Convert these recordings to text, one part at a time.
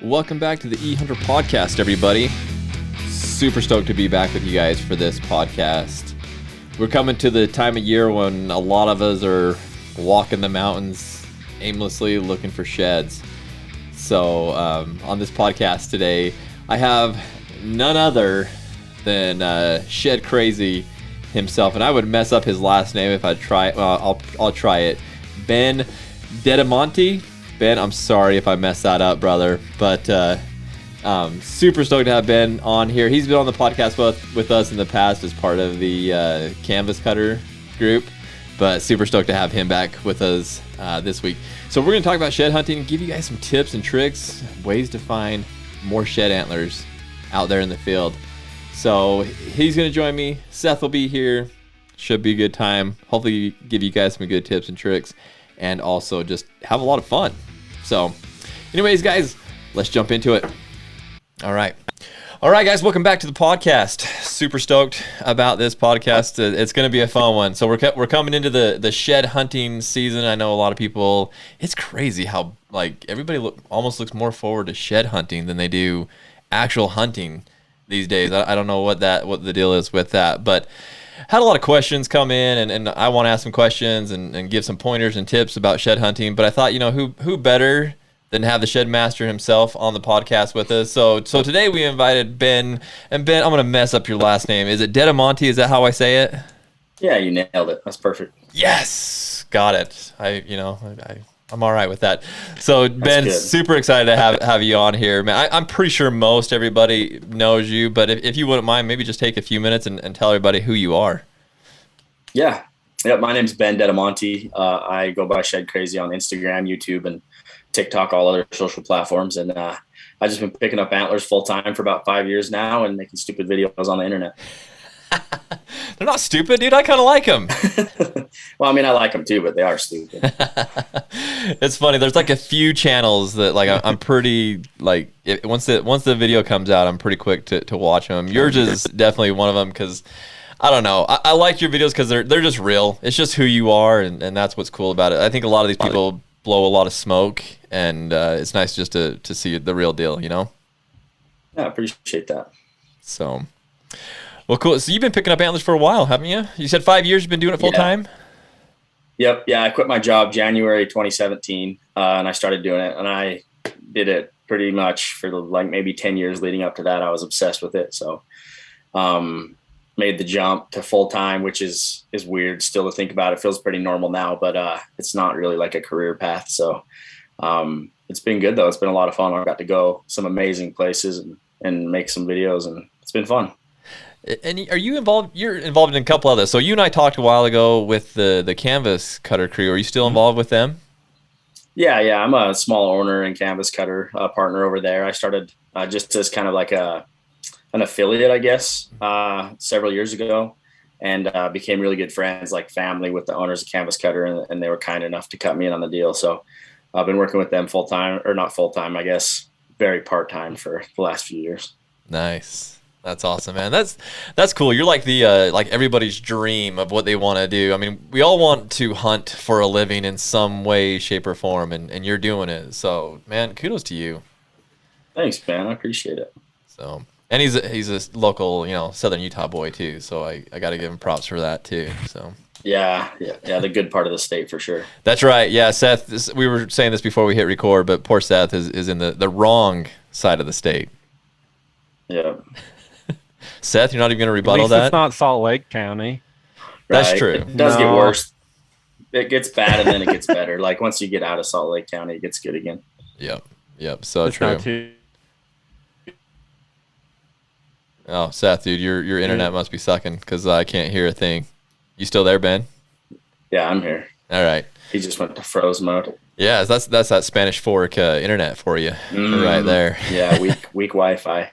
Welcome back to the EHUNTR podcast, everybody. Super stoked to be back with you guys for this podcast. We're coming to the time of year when a lot of us are walking the mountains aimlessly looking for sheds. So on this podcast today, I have none other than Shed Crazy himself, and I would mess up his last name if I try. Well, I'll try it. Ben Dedimonte. Ben, I'm sorry if I messed that up, brother, but super stoked to have Ben on here. He's been on the podcast with us in the past as part of the Canvas Cutter group, but super stoked to have him back with us this week. So we're going to talk about shed hunting, give you guys some tips and tricks, ways to find more shed antlers out there in the field. So he's going to join me. Seth will be here. Should be a good time. Hopefully give you guys some good tips and tricks and also just have a lot of fun. So anyways, guys, let's jump into it. All right, guys, welcome back to the podcast. Super stoked about this podcast. It's going to be a fun one. So we're coming into the shed hunting season. I know a lot of people, it's crazy how like everybody almost looks more forward to shed hunting than they do actual hunting these days. I don't know what the deal is with that, but had a lot of questions come in, and I want to ask some questions and give some pointers and tips about shed hunting. But I thought, who better than have the shed master himself on the podcast with us. So today we invited Ben. And Ben, I'm going to mess up your last name. Is it Dedimonte? Is that how I say it? Yeah, you nailed it. That's perfect. Yes, got it. I'm all right with that. So Ben, super excited to have you on here, man. I'm pretty sure most everybody knows you, but if you wouldn't mind, maybe just take a few minutes and tell everybody who you are. Yeah. My name's Ben Dedimonte. I go by Shed Crazy on Instagram, YouTube, and TikTok, all other social platforms. And I've just been picking up antlers full time for about 5 years now and making stupid videos on the internet. They're not stupid, dude. I kind of like them. Well, I mean, I like them too, but they are stupid. It's funny. There's like a few channels that like I'm pretty like once the video comes out, I'm pretty quick to watch them. Yours is definitely one of them because I don't know. I like your videos because they're just real. It's just who you are, and that's what's cool about it. I think a lot of these people blow a lot of smoke, and it's nice just to see the real deal, Yeah, I appreciate that. So. Well, cool. So you've been picking up antlers for a while, haven't you? You said 5 years you've been doing it full time? Yep. Yeah, I quit my job January 2017, and I started doing it. And I did it pretty much for like maybe 10 years leading up to that. I was obsessed with it. So made the jump to full time, which is weird still to think about. It feels pretty normal now, but it's not really like a career path. So it's been good, though. It's been a lot of fun. I got to go some amazing places and make some videos, and it's been fun. And are you involved? You're involved in a couple others. So you and I talked a while ago with the Canvas Cutter crew. Are you still involved with them? Yeah. I'm a small owner and Canvas Cutter partner over there. I started just as kind of like an affiliate, I guess, several years ago, and became really good friends, like family, with the owners of Canvas Cutter, and they were kind enough to cut me in on the deal. So I've been working with them full time, or not full time, I guess, very part time for the last few years. Nice. That's awesome, man. That's cool. You're like the like everybody's dream of what they want to do. I mean, we all want to hunt for a living in some way, shape, or form, and you're doing it. So, man, kudos to you. Thanks, man. I appreciate it. So, and he's a local, Southern Utah boy too. So I got to give him props for that too. So. Yeah, the good part of the state for sure. That's right. Yeah, Seth. We were saying this before we hit record, but poor Seth is in the wrong side of the state. Yeah. Seth, you're not even going to rebuttal At least that? It's not Salt Lake County. That's right. true. It does get worse. It gets bad and then it gets better. Like once you get out of Salt Lake County, it gets good again. Yep. So it's true. Oh, Seth, dude, your internet must be sucking because I can't hear a thing. You still there, Ben? Yeah, I'm here. All right. He just went to froze mode. Yeah, that's that Spanish Fork internet for you right there. Yeah, weak Wi-Fi.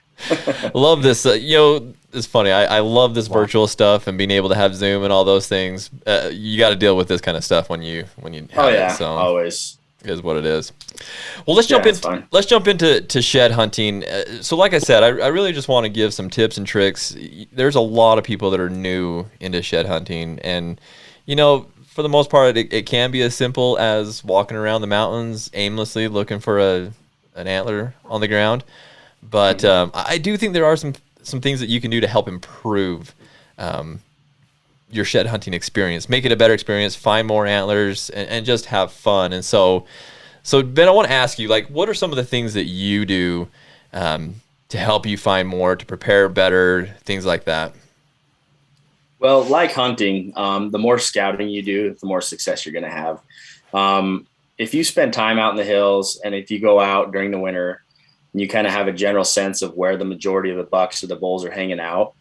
Love this. It's funny. I love this virtual stuff and being able to have Zoom and all those things. You got to deal with this kind of stuff when you have it. So always is what it is. Well, let's jump into shed hunting. So, like I said, I really just want to give some tips and tricks. There's a lot of people that are new into shed hunting, and for the most part, it can be as simple as walking around the mountains aimlessly looking for a an antler on the ground. But I do think there are some things that you can do to help improve your shed hunting experience, make it a better experience, find more antlers, and just have fun. And so Ben, I want to ask you, like, what are some of the things that you do to help you find more, to prepare better, things like that? Well, like hunting, the more scouting you do, the more success you're going to have. If you spend time out in the hills, and if you go out during the winter, and you kind of have a general sense of where the majority of the bucks or the bulls are hanging out,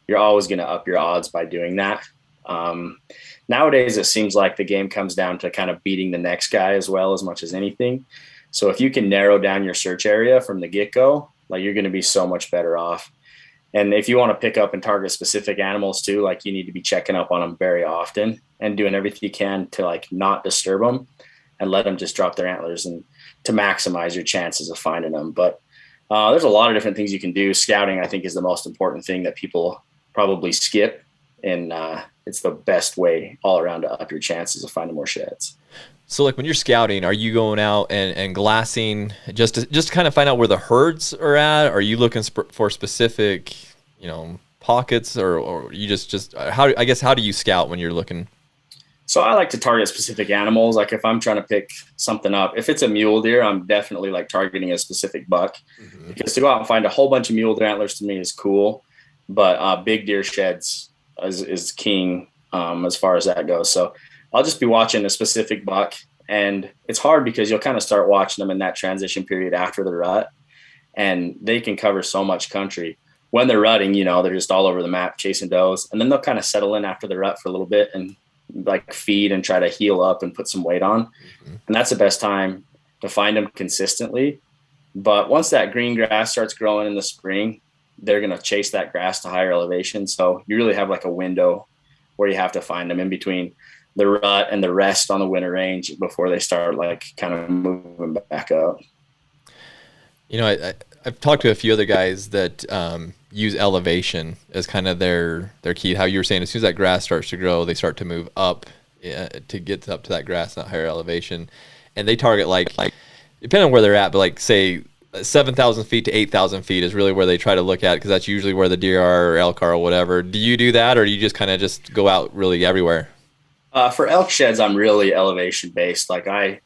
you're always going to up your odds by doing that. Nowadays, it seems like the game comes down to kind of beating the next guy as well, as much as anything. So if you can narrow down your search area from the get-go, like, you're going to be so much better off. And if you want to pick up and target specific animals too, like, you need to be checking up on them very often and doing everything you can to, like, not disturb them and let them just drop their antlers, and to maximize your chances of finding them. But there's a lot of different things you can do. Scouting, I think, is the most important thing that people probably skip. And it's the best way all around to up your chances of finding more sheds. So, like, when you're scouting, are you going out and glassing just to kind of find out where the herds are at? Are you looking for specific, pockets, or you just how do you scout when you're looking? So I like to target specific animals. Like, if I'm trying to pick something up, if it's a mule deer, I'm definitely, like, targeting a specific buck, because to go out and find a whole bunch of mule deer antlers to me is cool, but big deer sheds is king as far as that goes. So I'll just be watching a specific buck, and it's hard because you'll kind of start watching them in that transition period after the rut, and they can cover so much country. When they're rutting, they're just all over the map chasing does, and then they'll kind of settle in after the rut for a little bit and, like, feed and try to heal up and put some weight on. And that's the best time to find them consistently. But once that green grass starts growing in the spring, they're going to chase that grass to higher elevation. So you really have, like, a window where you have to find them in between the rut and the rest on the winter range before they start, like, kind of moving back up. I've talked to a few other guys that use elevation as kind of their key. How you were saying, as soon as that grass starts to grow, they start to move up to get up to that grass, that higher elevation. And they target, like depending on where they're at, but, like, say 7,000 feet to 8,000 feet is really where they try to look at, because that's usually where the deer are, or elk are, or whatever. Do you do that, or do you just kind of just go out really everywhere? For elk sheds, I'm really elevation based. Like, I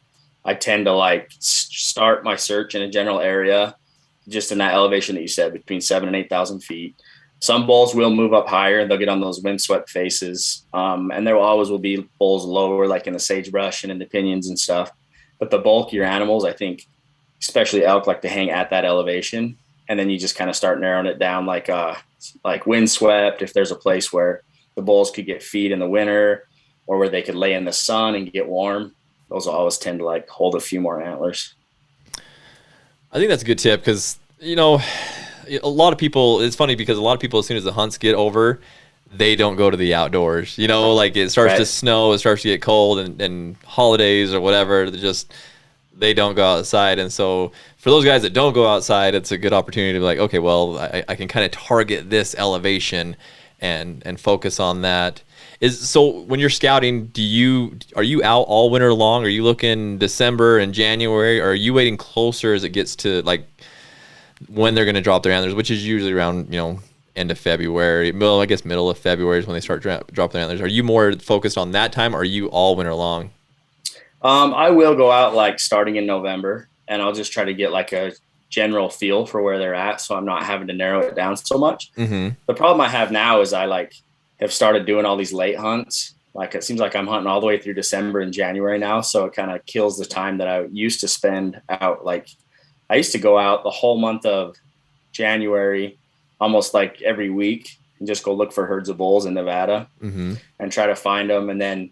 tend to, like, start my search in a general area, just in that elevation that you said, between 7,000 and 8,000 feet. Some bulls will move up higher, and they'll get on those windswept faces. And there will be bulls lower, like in the sagebrush and in the pinyons and stuff. But the bulkier animals, I think, especially elk, like to hang at that elevation. And then you just kind of start narrowing it down, like windswept, if there's a place where the bulls could get feed in the winter, or where they could lay in the sun and get warm. Those will always tend to, like, hold a few more antlers. I think that's a good tip, because, a lot of people, it's funny because a lot of people, as soon as the hunts get over, they don't go to the outdoors. Like, it starts to snow, it starts to get cold, and holidays or whatever, they don't go outside. And so for those guys that don't go outside, it's a good opportunity to be like, okay, well, I can kind of target this elevation and focus on that. So when you're scouting, are you out all winter long? Are you looking December and January, or are you waiting closer as it gets to, like, when they're going to drop their antlers, which is usually around, end of February, middle of February is when they start dropping their antlers. Are you more focused on that time, or are you all winter long? I will go out, like, starting in November, and I'll just try to get, like, a general feel for where they're at, so I'm not having to narrow it down so much. The problem I have now is I have started doing all these late hunts. Like, it seems like I'm hunting all the way through December and January now, so it kind of kills the time that I used to spend out. Like, I used to go out the whole month of January, almost like every week, and just go look for herds of bulls in Nevada and try to find them. And then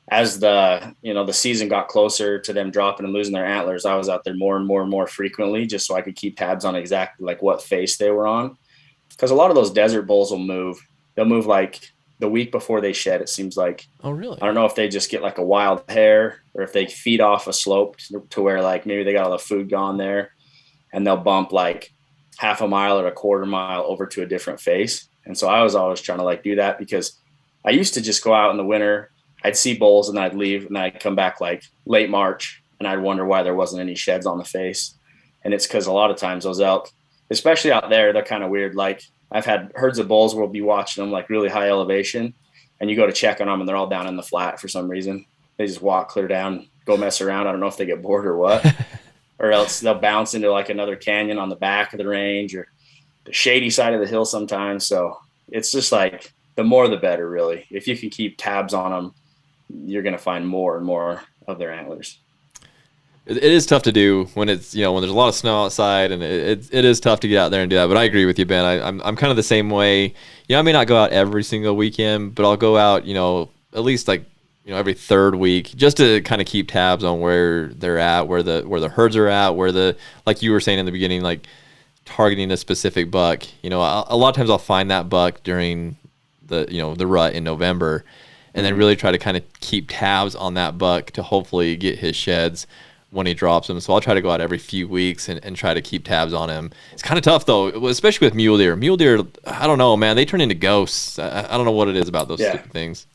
as the season got closer to them dropping and losing their antlers, I was out there more and more and more frequently, just so I could keep tabs on exactly, like, what face they were on. Because a lot of those desert bulls will move. They'll move, like, the week before they shed, it seems like. Oh, really? I don't know if they just get, like, a wild hair, or if they feed off a slope to where, like, maybe they got all the food gone there, and they'll bump, like, half a mile or a quarter mile over to a different face. And so I was always trying to, like, do that, because I used to just go out in the winter, I'd see bulls, and I'd leave, and then I'd come back, like, late March, and I'd wonder why there wasn't any sheds on the face. And it's because a lot of times those elk, especially out there, they're kind of weird. Like I've had herds of bulls where we'll be watching them like really high elevation, and you go to check on them and they're all down in the flat for some reason. They just walk clear down, go mess around. I don't know if they get bored or what, or else they'll bounce into like another canyon on the back of the range or the shady side of the hill sometimes. So it's just like the more the better, really. If you can keep tabs on them, you're going to find more and more of their antlers. It is tough to do when it's, you know, when there's a lot of snow outside, and it is tough to get out there and do that. But I agree with you, Ben. I'm kind of the same way. You know, I may not go out every single weekend, but I'll go out, you know, at least like, you know, every third week, just to kind of keep tabs on where they're at, where the herds are at, where the, like you were saying in the beginning, like targeting a specific buck. You know, a lot of times I'll find that buck during the, you know, the rut in November, and then really try to kind of keep tabs on that buck to hopefully get his sheds when he drops them. So I'll try to go out every few weeks and try to keep tabs on him. It's kind of tough though, especially with mule deer. Mule deer, I don't know, man, they turn into ghosts. I don't know what it is about those things.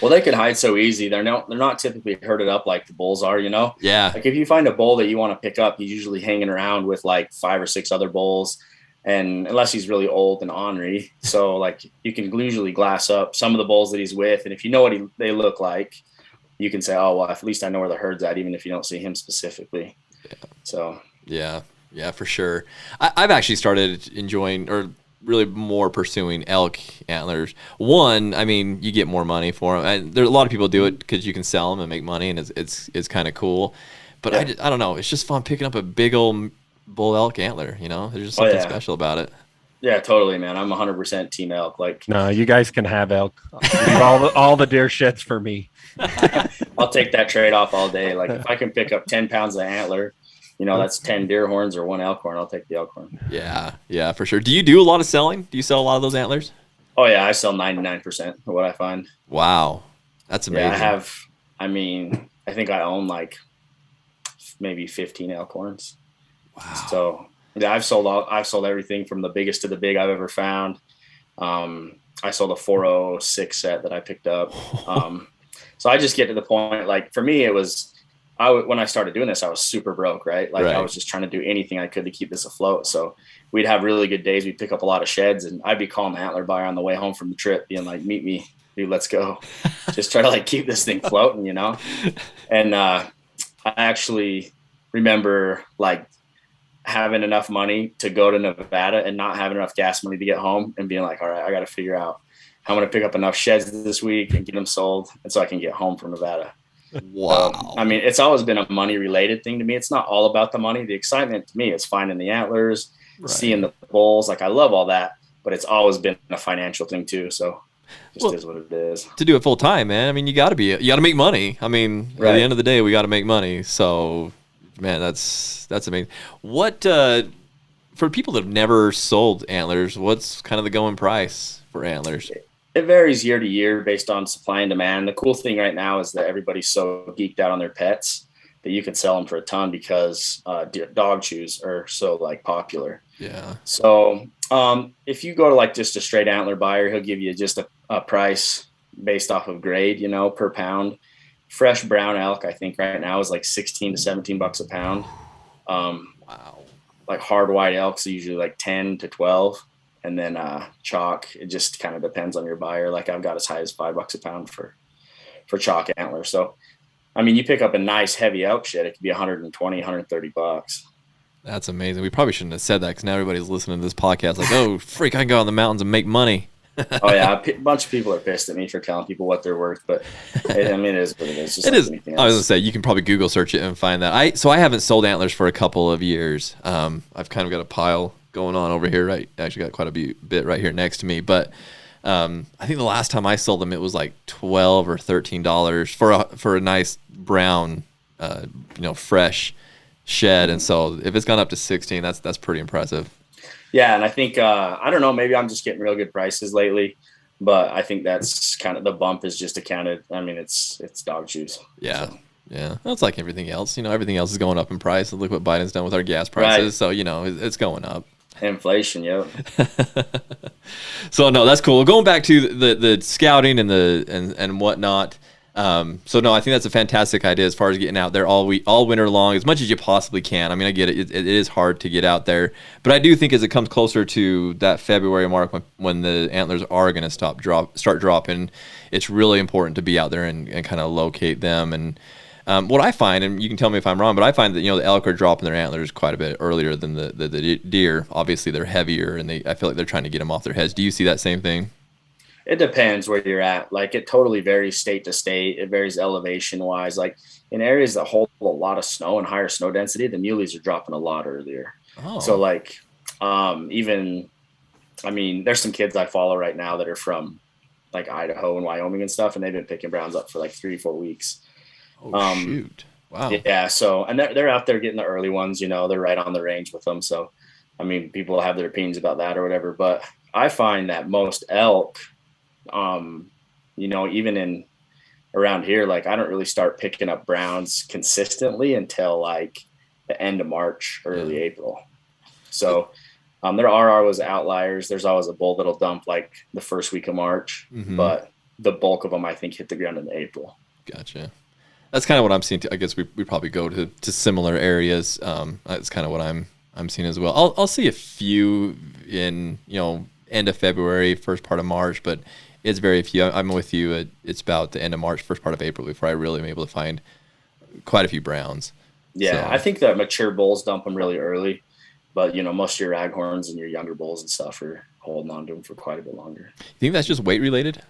Well, they can hide so easy. They're not typically herded up like the bulls are, you know? Yeah. Like if you find a bull that you want to pick up, he's usually hanging around with like 5 or 6 other bulls. And unless he's really old and ornery. So like you can usually glass up some of the bulls that he's with. And if you know what they look like, you can say, oh, well, at least I know where the herd's at, even if you don't see him specifically. Yeah. So. Yeah, for sure. I've actually started enjoying, or really more pursuing, elk antlers. One, I mean, you get more money for them. And there a lot of people do it because you can sell them and make money, and it's kind of cool. But I don't know. It's just fun picking up a big old bull elk antler. You know, there's just something special about it. Yeah, totally, man. I'm 100% team elk. Like, no, you guys can have elk. Leave all the deer sheds for me. I'll take that trade off all day. Like if I can pick up 10 pounds of antler, you know, that's 10 deer horns or 1 elk horn. I'll take the elk horn. Yeah, for sure. Do you do a lot of selling? Do you sell a lot of those antlers? Oh yeah, I sell 99% of what I find. Wow, that's amazing. Yeah, I think I own like maybe 15 elk horns. Wow. So yeah, I've sold everything from the biggest to the big I've ever found. I sold a 406 set that I picked up. So I just get to the point, like for me, it was, when I started doing this, I was super broke, right? Like I was just trying to do anything I could to keep this afloat. So we'd have really good days. We'd pick up a lot of sheds, and I'd be calling the antler buyer on the way home from the trip, being like, meet me, dude, let's go. Just try to like keep this thing floating, you know? And I actually remember like having enough money to go to Nevada and not having enough gas money to get home, and being like, all right, I got to figure out how I'm going to pick up enough sheds this week and get them sold, and so I can get home from Nevada. Wow. I mean, it's always been a money related thing to me. It's not all about the money. The excitement to me is finding the antlers, seeing the bulls. Like I love all that, but it's always been a financial thing too. So it just is what it is. To do it full time, man. I mean, you got to make money. I mean, at the end of the day, we got to make money. So man, that's amazing. What, for people that have never sold antlers, what's kind of the going price for antlers? It varies year to year based on supply and demand. The cool thing right now is that everybody's so geeked out on their pets that you can sell them for a ton because dog chews are so like popular. Yeah. So if you go to like just a straight antler buyer, he'll give you just a price based off of grade, you know, per pound. Fresh brown elk, I think right now is like 16 to 17 bucks a pound. Wow. Like hard white elks are usually like 10 to 12. And then chalk, it just kind of depends on your buyer. Like I've got as high as $5 a pound for chalk antler. So, I mean, you pick up a nice heavy elk shed, it could be 120, 130 bucks. That's amazing. We probably shouldn't have said that because now everybody's listening to this podcast like, oh, freak, I can go out in the mountains and make money. Oh yeah, a bunch of people are pissed at me for telling people what they're worth, but I mean, it is what it is. Just it like is. Anything else. I was gonna say you can probably Google search it and find that. I haven't sold antlers for a couple of years. I've kind of got a pile going on over here. Right, actually got quite a bit right here next to me. But I think the last time I sold them, it was like $12 or $13 for a nice brown, fresh shed. And so if it's gone up to 16, that's pretty impressive. Yeah, and I think I don't know, maybe I'm just getting real good prices lately, but I think that's kind of the bump is just accounted. I mean, it's dog chews. Yeah. So. Yeah. Well, it's like everything else. You know, everything else is going up in price. Look what Biden's done with our gas prices. Right. So, you know, it's going up. Inflation, yep. So no, that's cool. Going back to the scouting and whatnot. So no, I think that's a fantastic idea as far as getting out there all winter long, as much as you possibly can. I mean, I get it. It is hard to get out there, but I do think as it comes closer to that February mark when the antlers are going to start dropping, it's really important to be out there and kind of locate them. And what I find, and you can tell me if I'm wrong, but I find that, the elk are dropping their antlers quite a bit earlier than the deer. Obviously, they're heavier, and I feel like they're trying to get them off their heads. Do you see that same thing? It depends where you're at. Like, it totally varies state to state. It varies elevation wise. Like, in areas that hold a lot of snow and higher snow density, the muleys are dropping a lot earlier. Oh. So like, there's some kids I follow right now that are from like Idaho and Wyoming and stuff, and they've been picking browns up for like 3-4 weeks. Oh, shoot. Wow. Yeah. So, and they're out there getting the early ones, they're right on the range with them. So, people have their opinions about that or whatever, but I find that most elk, even in around here, like, I don't really start picking up browns consistently until like the end of March, early April. So, there are always outliers. There's always a bull that'll dump like the first week of March, but the bulk of them, I think, hit the ground in April. Gotcha. That's kind of what I'm seeing too. I guess we probably go to similar areas. That's kind of what I'm seeing as well. I'll see a few in, end of February, first part of March, but it's very few. I'm with you. It's about the end of March, first part of April before I really am able to find quite a few browns. Yeah, So, I think that mature bulls dump them really early, but most of your raghorns and your younger bulls and stuff are holding on to them for quite a bit longer. you think that's just weight related?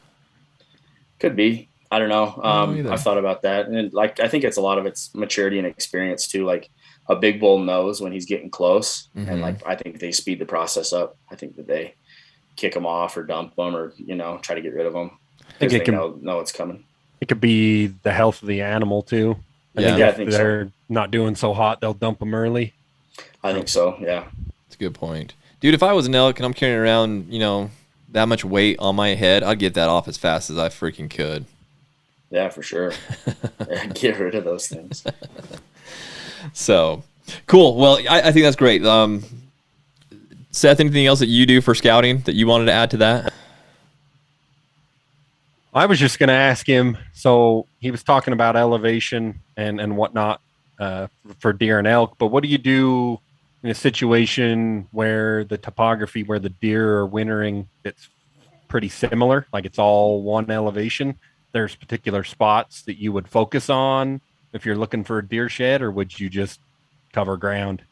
Could be. I don't know. either. I've thought about that. And like, I think it's a lot of it's maturity and experience too. Like, a big bull knows when he's getting close. And like, I think they speed the process up. I think that they kick them off or dump them or, try to get rid of them. I think They know it's coming. It could be the health of the animal too. I think they're not doing so hot, they'll dump them early. I think so. Yeah. That's a good point. Dude, if I was an elk and I'm carrying around, that much weight on my head, I'd get that off as fast as I freaking could. Yeah, for sure. Get rid of those things. So, cool. Well, I think that's great. Seth, anything else that you do for scouting that you wanted to add to that? I was just going to ask him. So he was talking about elevation and whatnot for deer and elk, but what do you do in a situation where the topography where the deer are wintering, it's pretty similar, like it's all one elevation? There's particular spots that you would focus on if you're looking for a deer shed, or would you just cover ground?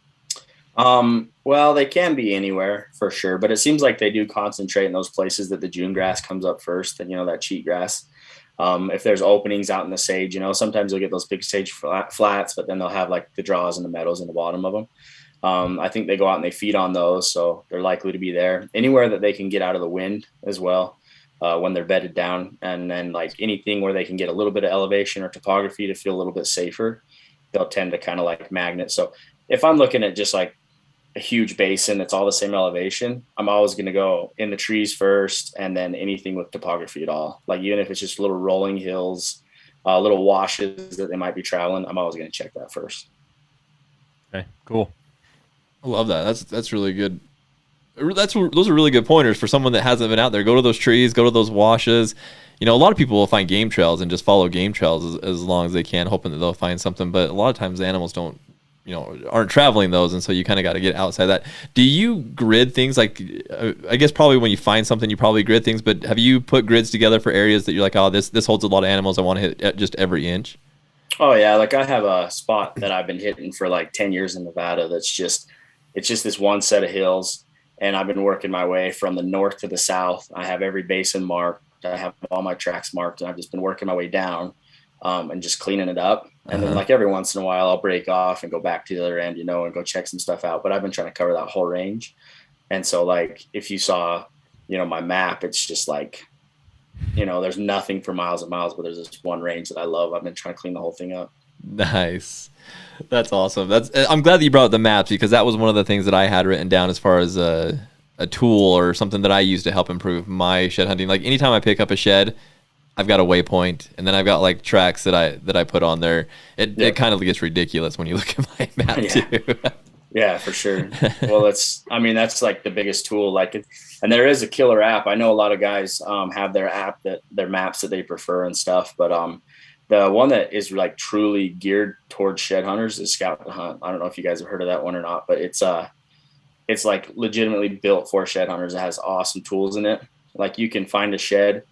Well, they can be anywhere for sure, but it seems like they do concentrate in those places that the June grass comes up first, and that cheat grass. If there's openings out in the sage, sometimes you'll get those big sage flats, but then they'll have like the draws and the meadows in the bottom of them. I think they go out and they feed on those, so they're likely to be there. Anywhere that they can get out of the wind as well, when they're bedded down, and then like anything where they can get a little bit of elevation or topography to feel a little bit safer, they'll tend to kind of like magnet. So if I'm looking at just like a huge basin that's all the same elevation, I'm always going to go in the trees first, and then anything with topography at all. Like, even if it's just little rolling hills, little washes that they might be traveling, I'm always going to check that first. Okay, cool. I love that. That's really good. Those are really good pointers for someone that hasn't been out there. Go to those trees, go to those washes. A lot of people will find game trails and just follow game trails as long as they can, hoping that they'll find something. But a lot of times the animals aren't traveling those, and so you kind of got to get outside that. Do you grid things? Like, I guess probably when you find something, you probably grid things. But have you put grids together for areas that you're like, oh, this holds a lot of animals, I want to hit at just every inch? Oh yeah, like I have a spot that I've been hitting for like 10 years in Nevada. It's just this one set of hills. And I've been working my way from the north to the south. I have every basin marked. I have all my tracks marked, and I've just been working my way down and just cleaning it up. And then like every once in a while I'll break off and go back to the other end, and go check some stuff out. But I've been trying to cover that whole range. And so like, if you saw, my map, it's just like, there's nothing for miles and miles, but there's this one range that I love. I've been trying to clean the whole thing up. Nice. That's awesome. I'm glad that you brought up the maps, because that was one of the things that I had written down as far as a tool or something that I use to help improve my shed hunting. Like, anytime I pick up a shed, I've got a waypoint, and then I've got like tracks that I put on there. It kind of gets ridiculous when you look at my map too. Yeah, for sure. Well, that's like the biggest tool. Like, and there is a killer app. I know a lot of guys have their app, their maps that they prefer and stuff, but The one that is like truly geared towards shed hunters is Scout to Hunt. I don't know if you guys have heard of that one or not, but it's like legitimately built for shed hunters. It has awesome tools in it. Like you can find a shed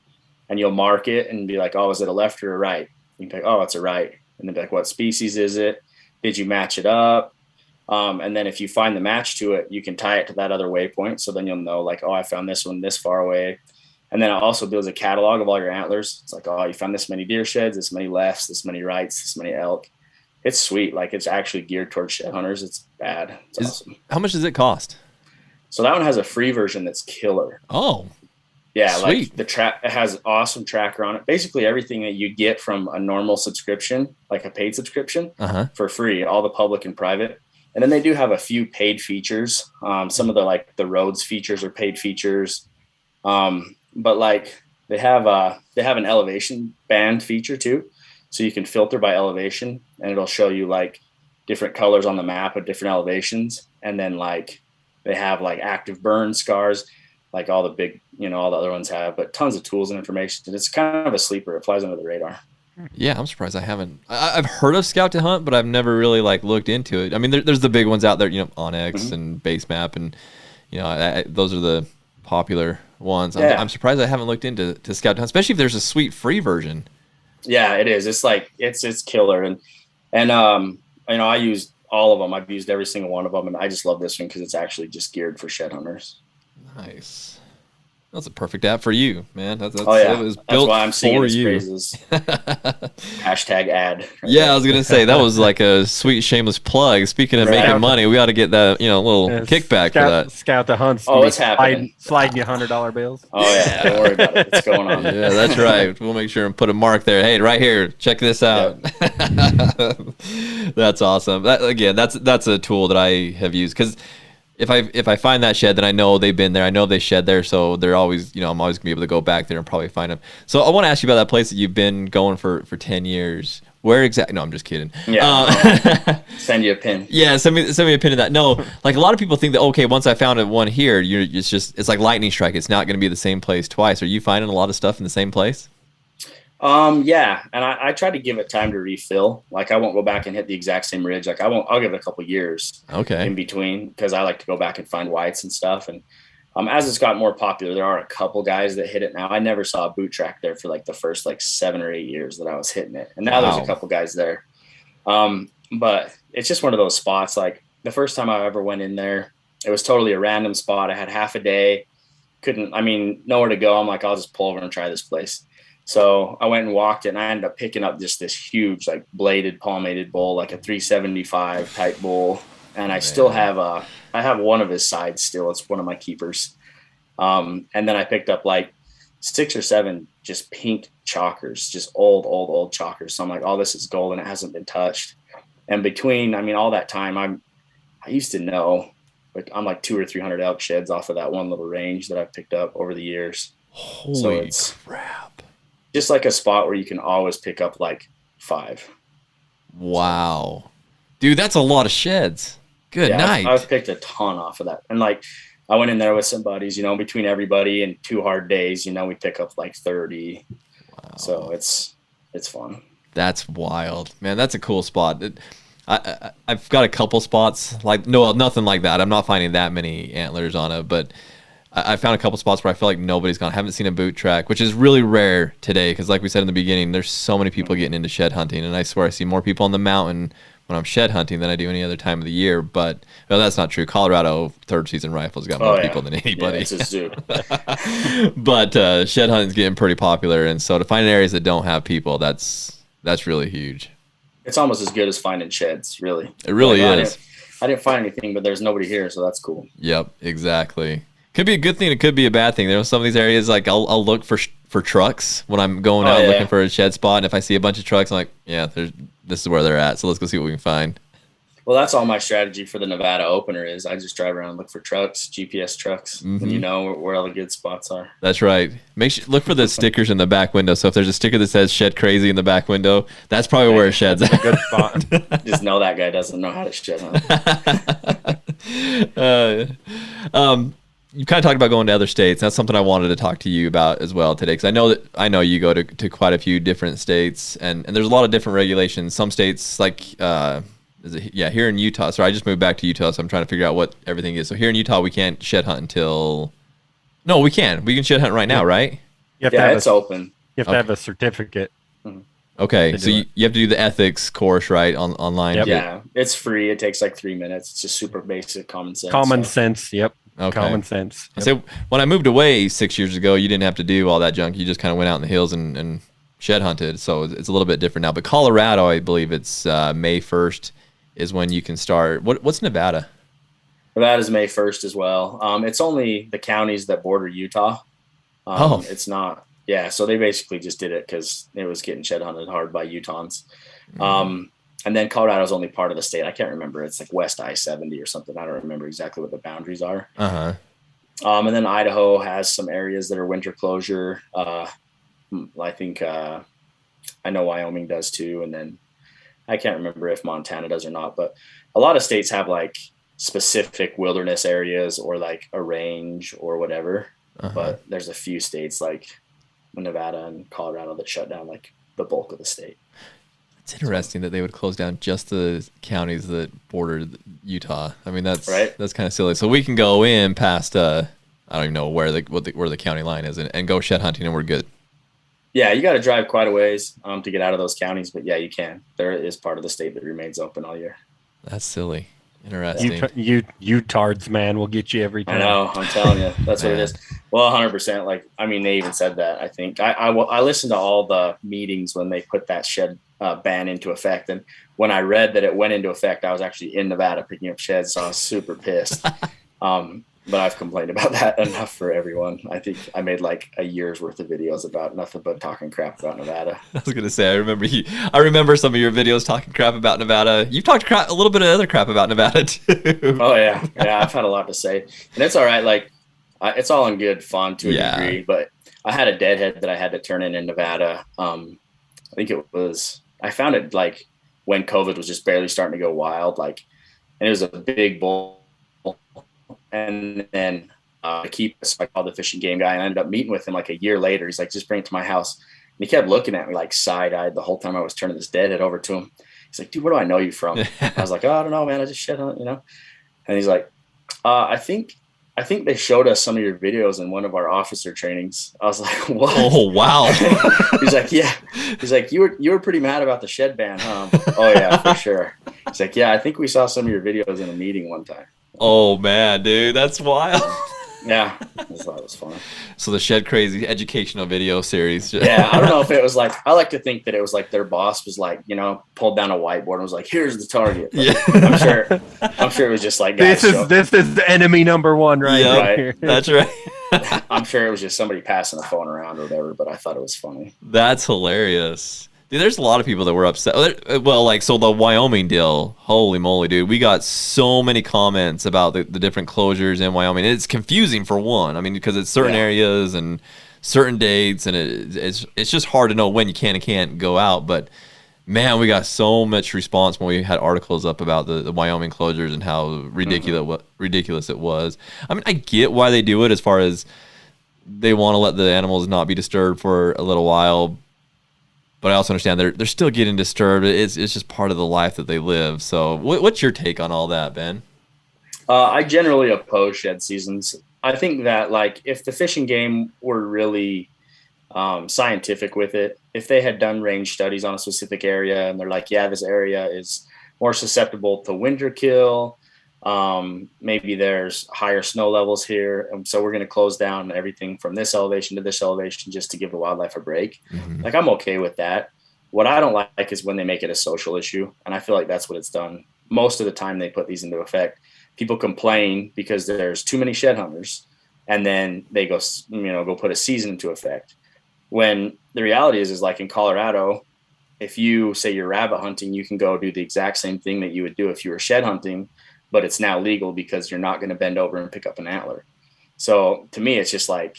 and you'll mark it and be like, oh, is it a left or a right? You can be like, oh, it's a right. And then be like, what species is it? Did you match it up? And then if you find the match to it, you can tie it to that other waypoint. So then you'll know like, oh, I found this one this far away. And then it also builds a catalog of all your antlers. It's like, oh, you found this many deer sheds, this many lefts, this many rights, this many elk. It's sweet. Like it's actually geared towards shed hunters. It's bad. It's awesome. How much does it cost? So that one has a free version that's killer. Oh, yeah. sweet. Like it has awesome tracker on it. Basically everything that you get from a normal subscription, like a paid subscription for free, all the public and private. And then they do have a few paid features. Some of the roads features are paid features. But like they have an elevation band feature too. So you can filter by elevation and it'll show you like different colors on the map of different elevations. And then like they have like active burn scars, like all the big, all the other ones have, but tons of tools and information. It's kind of a sleeper. It flies under the radar. Yeah, I'm surprised I haven't. I've heard of Scout to Hunt, but I've never really like looked into it. I mean, there's the big ones out there, Onyx and Base Map, and those are the popular ones. Yeah. I'm surprised I haven't looked into Scout to Hunt, especially if there's a sweet free version. Yeah, it is. It's like it's killer, and I used all of them. I've used every single one of them, and I just love this one because it's actually just geared for shed hunters. Nice. That's a perfect app for you, man. It was built that's why I'm singing for his you. praises. Hashtag ad. Right yeah, I was gonna say that was like a sweet shameless plug. Speaking of making money, we ought to get that little kickback for that. Scout the Hunt. Oh, it's happening. Sliding you $100 bills. Oh yeah, don't worry about it. It's going on. Yeah, that's right. We'll make sure and put a mark there. Hey, right here, check this out. Yep. That's awesome. That's a tool that I have used because if I find that shed, then I know they've been there. I know they shed there, so they're always, I'm always gonna be able to go back there and probably find them. So I want to ask you about that place that you've been going for 10 years. Where exactly? No, I'm just kidding. Yeah. Send you a pin. Yeah, send me a pin of that. No, like a lot of people think that once I found one here, it's like lightning strike. It's not going to be the same place twice. Are you finding a lot of stuff in the same place? Yeah, and I try to give it time to refill. Like I won't go back and hit the exact same ridge. Like I'll give it a couple years in between because I like to go back and find whites and stuff. And as it's gotten more popular, there are a couple guys that hit it now. I never saw a boot track there for like the first 7 or 8 years that I was hitting it. And now there's a couple guys there. But it's just one of those spots. Like the first time I ever went in there, it was totally a random spot. I had half a day, nowhere to go. I'm like, I'll just pull over and try this place. So I went and walked it and I ended up picking up just this huge, like bladed palmated bull, like a 375 type bull. And I still have I have one of his sides still. It's one of my keepers. And then I picked up like 6 or 7 just pink chalkers, just old chalkers. So I'm like, oh, this is gold and it hasn't been touched. And between, all that time I used to know, but I'm like 200 or 300 elk sheds off of that one little range that I've picked up over the years. Holy crap. Just like a spot where you can always pick up like 5. Wow. Dude, that's a lot of sheds. Good night. I've picked a ton off of that. And like I went in there with some buddies, between everybody and 2 hard days, we pick up like 30. Wow. So it's fun. That's wild. Man, that's a cool spot. I've got a couple spots nothing like that. I'm not finding that many antlers on it, but I found a couple spots where I feel like nobody's gone. I haven't seen a boot track, which is really rare today because like we said in the beginning, there's so many people getting into shed hunting, and I swear I see more people on the mountain when I'm shed hunting than I do any other time of the year. But that's not true. Colorado third season rifles got more people than anybody. Yeah, it's a zoo. But shed hunting's getting pretty popular, and so to find areas that don't have people, that's really huge. It's almost as good as finding sheds, really. It really is. I didn't find anything, but there's nobody here, so that's cool. Yep, exactly. Could be a good thing. It could be a bad thing. There are some of these areas like I'll look for trucks when I'm going out looking for a shed spot, and if I see a bunch of trucks, I'm like, this is where they're at. So let's go see what we can find. Well, that's all my strategy for the Nevada opener is I just drive around and look for trucks, GPS trucks, and where all the good spots are. That's right. Look for the stickers in the back window. So if there's a sticker that says "Shed Crazy" in the back window, that's probably where it sheds. That's a good spot. Just know that guy doesn't know how to shed hunt. you kind of talked about going to other states. That's something I wanted to talk to you about as well today, because I know you go to quite a few different states, and there's a lot of different regulations. Some states, like here in Utah. So I just moved back to Utah, so I'm trying to figure out what everything is. So here in Utah, we can't shed hunt until. No, we can. We can shed hunt right now, right? It's open. You have to have a certificate. Okay, so you have to do the ethics course, right, online? Yep. Yeah, it's free. It takes like 3 minutes. It's just super basic common sense. Yep. Okay. Common sense. Yep. So when I moved away 6 years ago, you didn't have to do all that junk. You just kind of went out in the hills and shed hunted. So it's a little bit different now. But Colorado, I believe it's May 1st is when you can start. What's Nevada? Nevada's May 1st as well. It's only the counties that border Utah. It's not. Yeah, so they basically just did it because it was getting shed hunted hard by Utahns. And then Colorado's only part of the state. I can't remember. It's like West I-70 or something. I don't remember exactly what the boundaries are. And then Idaho has some areas that are winter closure. I think I know Wyoming does too. And then I can't remember if Montana does or not. But a lot of states have like specific wilderness areas or like a range or whatever. But there's a few states like Nevada and Colorado that shut down like the bulk of the state. It's interesting that they would close down just the counties that border Utah. I mean, that's kind of silly. So we can go in past I don't even know where the county line is and go shed hunting and we're good. Yeah, you got to drive quite a ways to get out of those counties, but yeah, you can. There is part of the state that remains open all year. That's silly. Interesting. You tards, man, will get you every time. I know. I'm telling you, that's what it is. Well, 100%. Like, I mean, they even said that. I think I listened to all the meetings when they put that shed ban into effect, and when I read that it went into effect, I was actually in Nevada picking up sheds, so I was super pissed. But I've complained about that enough for everyone. I think I made like a year's worth of videos about nothing but talking crap about Nevada. I was gonna say, I remember some of your videos talking crap about Nevada. You've talked a little bit of other crap about Nevada too. Oh yeah, I've had a lot to say, and it's all right. Like, it's all in good fun to a degree. But I had a deadhead that I had to turn in Nevada. I think I found it like when COVID was just barely starting to go wild. Like, and it was a big bull. And then I called the fishing game guy and I ended up meeting with him like a year later. He's like, just bring it to my house. And he kept looking at me like side-eyed the whole time I was turning this deadhead over to him. He's like, dude, where do I know you from? I was like, oh, I don't know, man. I just shed hunt, And he's like, I think they showed us some of your videos in one of our officer trainings. I was like, what? Oh, wow. He's like, yeah. He's like, you were pretty mad about the shed ban, huh? Oh yeah, for sure. He's like, yeah, I think we saw some of your videos in a meeting one time. Oh man, dude, that's wild. Yeah, I thought it was fun. So the Shed Crazy educational video series. Yeah, I don't know if it was like, I like to think that it was like their boss was like, pulled down a whiteboard and was like, here's the target. But yeah. I'm sure it was just like, this is the enemy number one right here. That's right. I'm sure it was just somebody passing the phone around or whatever, but I thought it was funny. That's hilarious. Dude, there's a lot of people that were upset. Well, like, so the Wyoming deal, holy moly, dude. We got so many comments about the different closures in Wyoming. It's confusing for one. I mean, because it's certain areas and certain dates, and it's just hard to know when you can and can't go out. But, man, we got so much response when we had articles up about the Wyoming closures and how ridiculous it was. I mean, I get why they do it as far as they want to let the animals not be disturbed for a little while. But I also understand they're still getting disturbed. It's just part of the life that they live. So what's your take on all that, Ben? I generally oppose shed seasons. I think that, like, if the fishing game were really scientific with it, if they had done range studies on a specific area and they're like, yeah, this area is more susceptible to winter kill, maybe there's higher snow levels here, and so we're going to close down everything from this elevation to this elevation just to give the wildlife a break. Like, I'm okay with that. What I don't like is when they make it a social issue, and I feel like that's what it's done most of the time. They put these into effect. People complain because there's too many shed hunters, and then they go put a season into effect, when the reality is like in Colorado, if you say you're rabbit hunting, you can go do the exact same thing that you would do if you were shed hunting, but it's now legal because you're not going to bend over and pick up an antler. So to me, it's just like,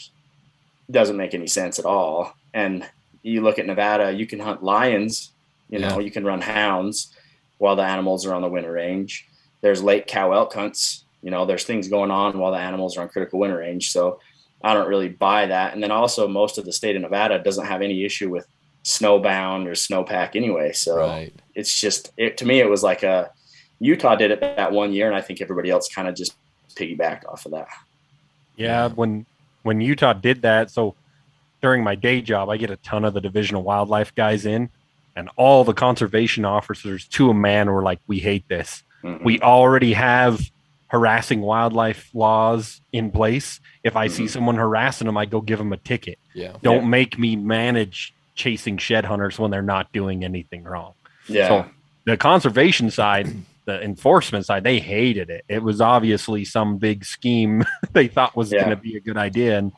doesn't make any sense at all. And you look at Nevada, you can hunt lions, you can run hounds while the animals are on the winter range. There's late cow elk hunts there's things going on while the animals are on critical winter range. So I don't really buy that. And then also most of the state of Nevada doesn't have any issue with snowbound or snowpack anyway. So it's just, to me, it was like Utah did it that one year. And I think everybody else kind of just piggybacked off of that. Yeah. When Utah did that, so during my day job, I get a ton of the Division of Wildlife guys in, and all the conservation officers to a man were like, we hate this. Mm-hmm. We already have harassing wildlife laws in place. If I see someone harassing them, I go give them a ticket. Don't make me manage chasing shed hunters when they're not doing anything wrong. So the conservation side, the enforcement side, they hated it. It was obviously some big scheme they thought was going to be a good idea, and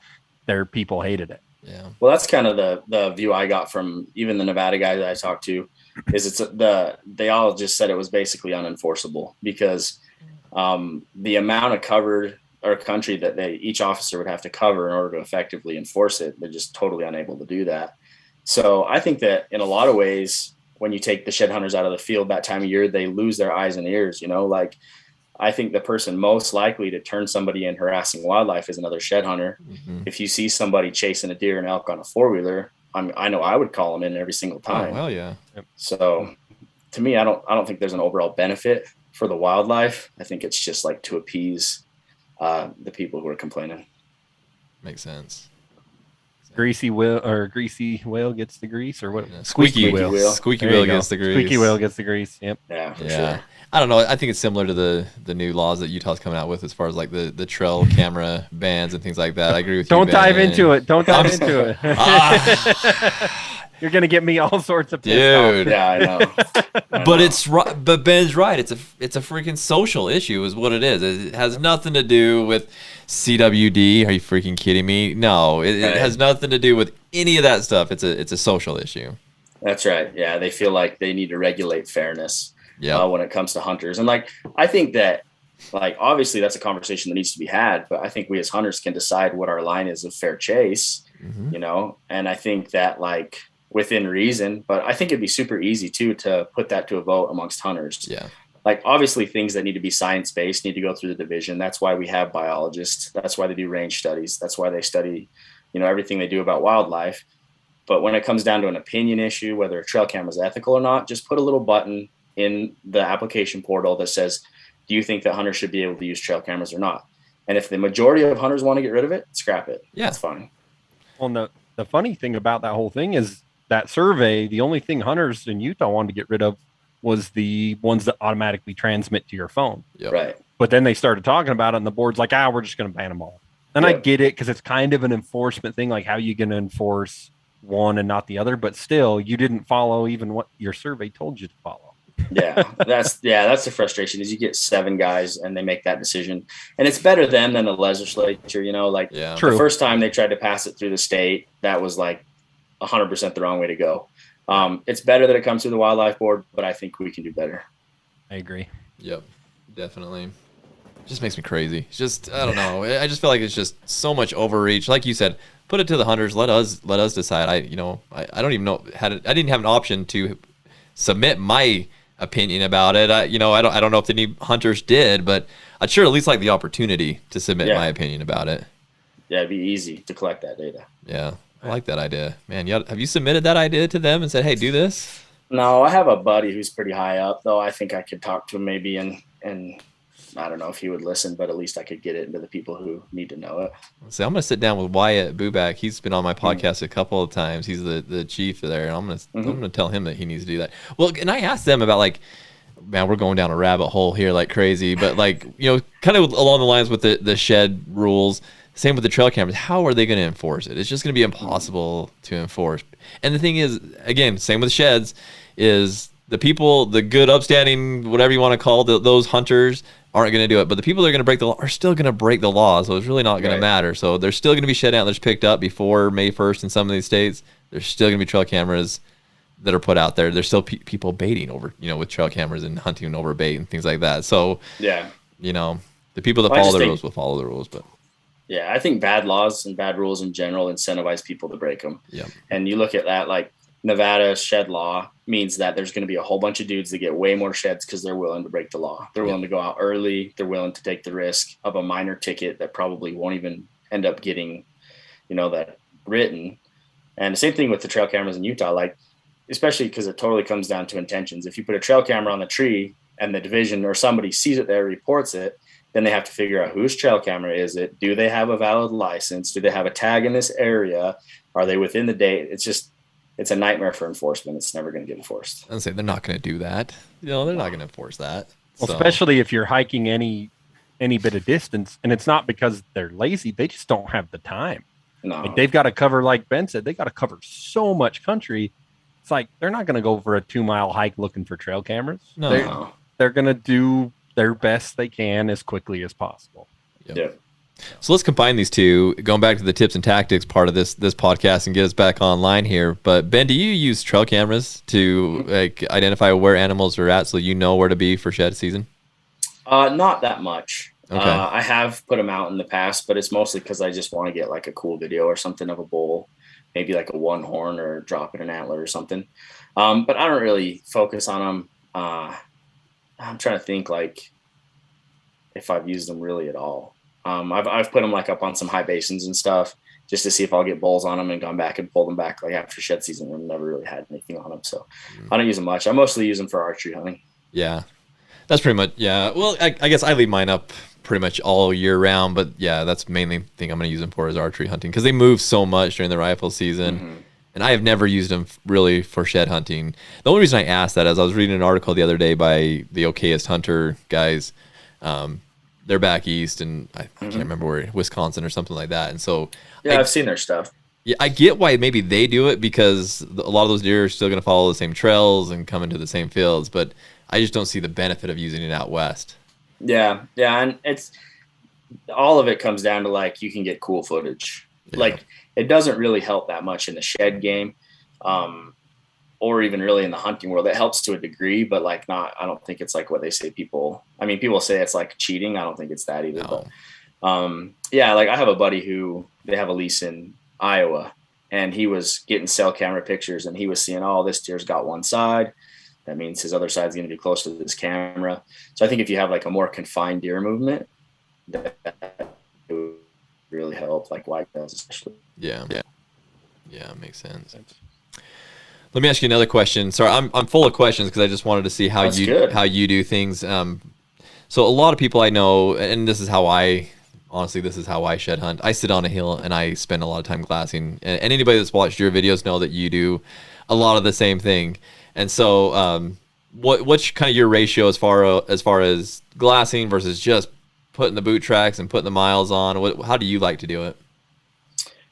their people hated it. Yeah. Well, that's kind of the view I got from even the Nevada guys that I talked to, is they all just said it was basically unenforceable because the amount of covered or country that each officer would have to cover in order to effectively enforce it, they're just totally unable to do that. So I think that in a lot of ways, when you take the shed hunters out of the field that time of year, they lose their eyes and ears. Like I think the person most likely to turn somebody in harassing wildlife is another shed hunter. Mm-hmm. If you see somebody chasing a deer and elk on a 4-wheeler, I know I would call them in every single time. Oh, hell yeah. Yep. So to me, I don't think there's an overall benefit for the wildlife. I think it's just like to appease the people who are complaining. Makes sense. Greasy whale gets the grease, or what? Yeah, squeaky whale gets the grease. Squeaky whale gets the grease. Yep. Yeah, for sure. I don't know. I think it's similar to the new laws that Utah's coming out with as far as like the trail camera bans and things like that. I agree with you. Don't dive into it. You're gonna get me all sorts of pissed off. Yeah, I know. But it's right. But Ben's right. It's a freaking social issue, is what it is. It has nothing to do with CWD. Are you freaking kidding me? No, it has nothing to do with any of that stuff. It's a social issue. That's right. Yeah, they feel like they need to regulate fairness. When it comes to hunters. And like, I think that like, obviously that's a conversation that needs to be had, but I think we as hunters can decide what our line is of fair chase, and I think that like within reason, but I think it'd be super easy too, to put that to a vote amongst hunters. Yeah. Like obviously things that need to be science-based need to go through the division. That's why we have biologists. That's why they do range studies. That's why they study, everything they do about wildlife. But when it comes down to an opinion issue, whether a trail camera is ethical or not, just put a little button in the application portal that says, do you think that hunters should be able to use trail cameras or not? And if the majority of hunters want to get rid of it, scrap it. Yeah. That's fine. Well, the funny thing about that whole thing is that survey, the only thing hunters in Utah wanted to get rid of was the ones that automatically transmit to your phone. Yep. Right. But then they started talking about it, and the board's like, we're just going to ban them all. And I get it, because it's kind of an enforcement thing, like how you going to enforce one and not the other, but still, you didn't follow even what your survey told you to follow. That's the frustration, is you get 7 guys and they make that decision, and it's better them than the legislature. The first time they tried to pass it through the state, that was like 100% the wrong way to go. It's better that it comes through the wildlife board, but I think we can do better. I agree. Yep, definitely. It just makes me crazy. It's just, I don't know. I just feel like it's just so much overreach. Like you said, put it to the hunters. Let us decide. I don't even know I didn't have an option to submit my opinion about it. I don't know if any hunters did, but I'd sure at least like the opportunity to submit my opinion about it. Yeah, it'd be easy to collect that data. Yeah, I like that idea, man. Have you submitted that idea to them and said, hey, do this? No, I have a buddy who's pretty high up, though. I think I could talk to him maybe, and I don't know if he would listen, but at least I could get it into the people who need to know it. So I'm going to sit down with Wyatt Buback. He's been on my podcast a couple of times. He's the chief there, and I'm going to tell him that he needs to do that. Well, and I asked them about, like, man, we're going down a rabbit hole here like crazy, but like, kind of along the lines with the shed rules, same with the trail cameras. How are they going to enforce it? It's just going to be impossible to enforce. And the thing is, again, same with sheds, is the people, the good, upstanding, whatever you want to call those hunters, aren't going to do it. But the people that are going to break the law are still going to break the law, so it's really not going to matter. So there's still going to be shed antlers picked up before May 1st in some of these states. There's still going to be trail cameras that are put out there. There's still people baiting over, with trail cameras and hunting over bait and things like that. So, the people that follow the rules will follow the rules. But yeah, I think bad laws and bad rules in general incentivize people to break them. Yeah. And you look at that, like, Nevada shed law means that there's going to be a whole bunch of dudes that get way more sheds because they're willing to break the law. They're willing to go out early. They're willing to take the risk of a minor ticket that probably won't even end up getting, that written. And the same thing with the trail cameras in Utah, like, especially because it totally comes down to intentions. If you put a trail camera on the tree and the division or somebody sees it there, reports it, then they have to figure out whose trail camera is it? Do they have a valid license? Do they have a tag in this area? Are they within the date? It's a nightmare for enforcement. It's never going to get enforced. I'd say they're not going to do that. They're not going to enforce that. Well, especially if you're hiking any bit of distance, and it's not because they're lazy. They just don't have the time. No. Like they've got to cover, like Ben said, they got to cover so much country. It's like they're not going to go for a 2-mile hike looking for trail cameras. No. They're going to do their best they can as quickly as possible. Yep. So let's combine these two, going back to the tips and tactics part of this podcast and get us back online here. But Ben, do you use trail cameras to identify where animals are at so you know where to be for shed season? Not that much. Okay. I have put them out in the past, but it's mostly because I just want to get like a cool video or something of a bull, maybe like a one horn or dropping an antler or something. But I don't really focus on them. I'm trying to think like if I've used them really at all. I've put them like up on some high basins and stuff just to see if I'll get bulls on them and gone back and pulled them back like after shed season. I've never really had anything on them. So I don't use them much. I mostly use them for archery hunting. Yeah, that's pretty much, yeah. Well, I guess I leave mine up pretty much all year round, but yeah, that's the main thing I'm going to use them for is archery hunting because they move so much during the rifle season. Mm-hmm. And I have never used them really for shed hunting. The only reason I asked that is I was reading an article the other day by the EHUNTR guys. They're back east, and I can't remember where, Wisconsin or something like that. And so, I've seen their stuff. Yeah, I get why maybe they do it because a lot of those deer are still going to follow the same trails and come into the same fields. But I just don't see the benefit of using it out west. Yeah, and it's all of it comes down to like you can get cool footage. Yeah. Like it doesn't really help that much in the shed game. Or even really in the hunting world. It helps to a degree, but like not, I don't think it's like what they say people say it's like cheating. I don't think it's that either. No. But yeah, like I have a buddy who they have a lease in Iowa and he was getting cell camera pictures and he was seeing, this deer's got one side. That means his other side's going to be close to this camera. So I think if you have like a more confined deer movement, that would really help, like whitetails especially. Yeah, makes sense. Let me ask you another question. Sorry, I'm full of questions because I just wanted to see how you do things. So a lot of people I know, and this is how I shed hunt. I sit on a hill and I spend a lot of time glassing. And anybody that's watched your videos know that you do a lot of the same thing. And so, what's kind of your ratio as far as glassing versus just putting the boot tracks and putting the miles on? How do you like to do it?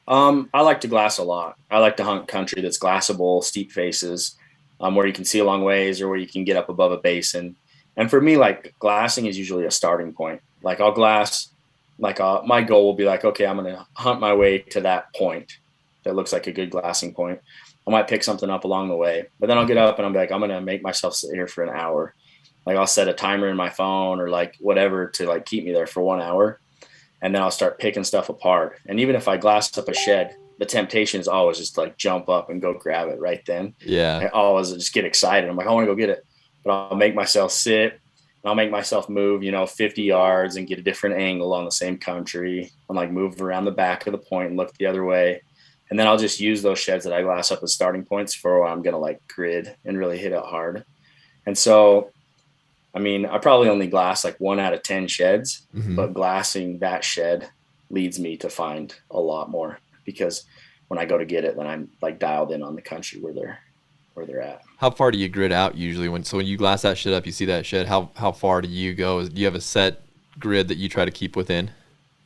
I like to glass a lot. I like to hunt country that's glassable, steep faces, where you can see a long ways or where you can get up above a basin. And for me, like glassing is usually a starting point. Like I'll glass, like my goal will be like, okay, I'm going to hunt my way to that point that looks like a good glassing point. I might pick something up along the way, but then I'll get up and I'm like, I'm going to make myself sit here for an hour. Like I'll set a timer in my phone or like whatever to like keep me there for 1 hour. And then I'll start picking stuff apart. And even if I glass up a shed, the temptation is always just to like jump up and go grab it right then. Yeah. I always just get excited. I'm like, I want to go get it. But I'll make myself sit and I'll make myself move, 50 yards and get a different angle on the same country and like move around the back of the point and look the other way. And then I'll just use those sheds that I glass up as starting points for where I'm going to like grid and really hit it hard. And so, I probably only glass like 1 out of 10 sheds, but glassing that shed leads me to find a lot more because when I go to get it, then I'm like dialed in on the country where they're at. How far do you grid out usually when you glass that shed up, you see that shed, how far do you go? Do you have a set grid that you try to keep within?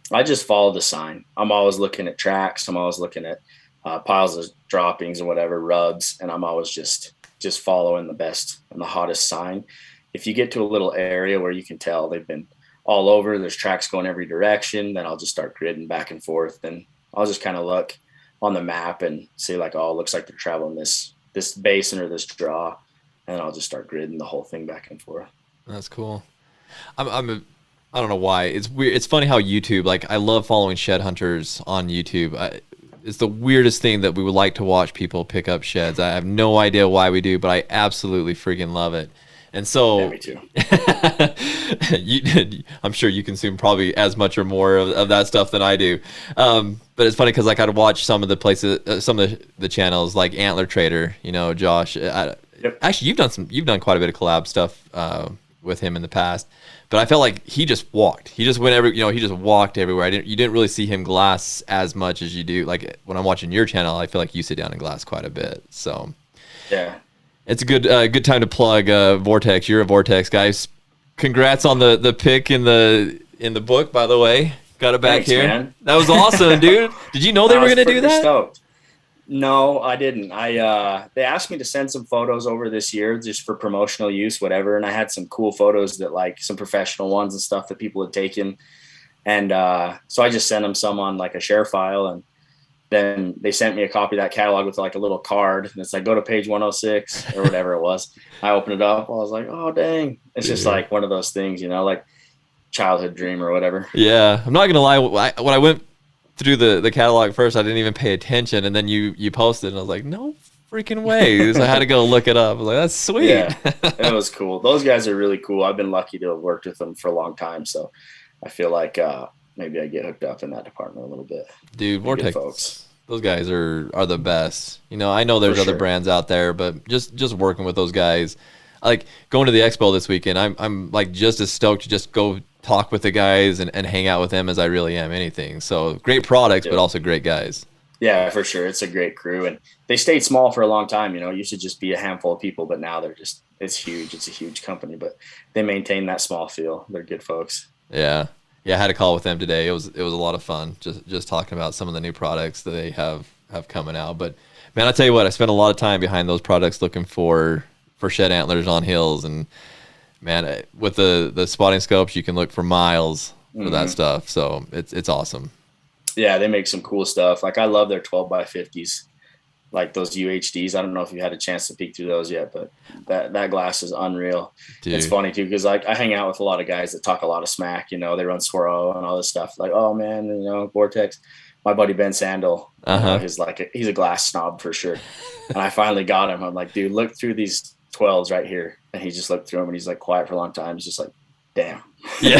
I just follow the sign. I'm always looking at tracks. I'm always looking at piles of droppings or whatever, rubs. And I'm always just following the best and the hottest sign. If you get to a little area where you can tell they've been all over, there's tracks going every direction, then I'll just start gridding back and forth. And I'll just kind of look on the map and see like, it looks like they're traveling this basin or this draw. And then I'll just start gridding the whole thing back and forth. That's cool. I don't know why. It's weird. It's funny how YouTube, like I love following shed hunters on YouTube. it's the weirdest thing that we would like to watch people pick up sheds. I have no idea why we do, but I absolutely freaking love it. And so, Yeah, me too. I'm sure you consume probably as much or more of that stuff than I do. But it's funny because like I'd watch some of the places, some of the channels like Antler Trader. You know, Josh. Yep. Actually, you've done quite a bit of collab stuff with him in the past. But I felt like he just walked. He just went he just walked everywhere. You didn't really see him glass as much as you do. Like when I'm watching your channel, I feel like you sit down and glass quite a bit. So yeah. It's a good time to plug Vortex. You're a Vortex guy. Congrats on the pick in the book, by the way. Got it back Thanks, here. man. That was awesome, dude. Did you know they were going to do that? Stoked. No, I didn't. They asked me to send some photos over this year just for promotional use, whatever. And I had some cool photos that like some professional ones and stuff that people had taken. And so I just sent them some on like a share file, and then they sent me a copy of that catalog with like a little card, and it's like, go to page 106 or whatever it was. I opened it up. I was like, oh, dang. It's just like one of those things, like childhood dream or whatever. Yeah. I'm not going to lie. When I went through the catalog first, I didn't even pay attention. And then you posted, and I was like, no freaking way. So I had to go look it up. I was like, that's sweet. Yeah, it was cool. Those guys are really cool. I've been lucky to have worked with them for a long time. So I feel like maybe I get hooked up in that department a little bit. Dude, Vortex folks. Those guys are the best. I know there's other brands out there, but just working with those guys, like going to the expo this weekend, I'm like just as stoked to just go talk with the guys and hang out with them as I really am anything. So great products, but also great guys. Yeah, for sure. It's a great crew, and they stayed small for a long time. It used to just be a handful of people, but now it's huge. It's a huge company, but they maintain that small feel. They're good folks. Yeah. Yeah, I had a call with them today. It was a lot of fun, just talking about some of the new products that they have coming out. But man, I tell you what, I spent a lot of time behind those products looking for shed antlers on hills, and man, with the spotting scopes, you can look for miles for that stuff. So it's awesome. Yeah, they make some cool stuff. Like I love their 12x50s, like those UHDs. I don't know if you had a chance to peek through those yet, but that glass is unreal. Dude. It's funny too, because like I hang out with a lot of guys that talk a lot of smack. They run Swirl and all this stuff. Like, oh man, Vortex. My buddy Ben Sandel, he's a glass snob for sure. And I finally got him. I'm like, dude, look through these 12s right here. And he just looked through them, and he's like quiet for a long time. He's just like, damn. Yeah.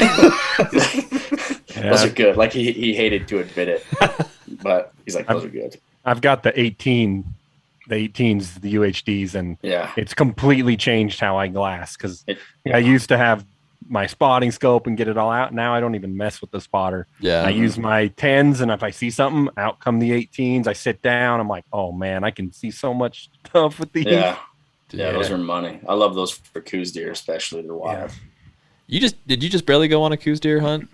Those are good. Like he hated to admit it, but he's like, those are good. I've got the 18s, the UHDs, and it's completely changed how I glass, because I used to have my spotting scope and get it all out. Now I don't even mess with the spotter. Yeah, I use my 10s, and if I see something, out come the 18s. I sit down. I'm like, oh man, I can see so much stuff with these. Yeah, those are money. I love those for coos deer, especially. They're wild. Yeah. Did you just barely go on a coos deer hunt?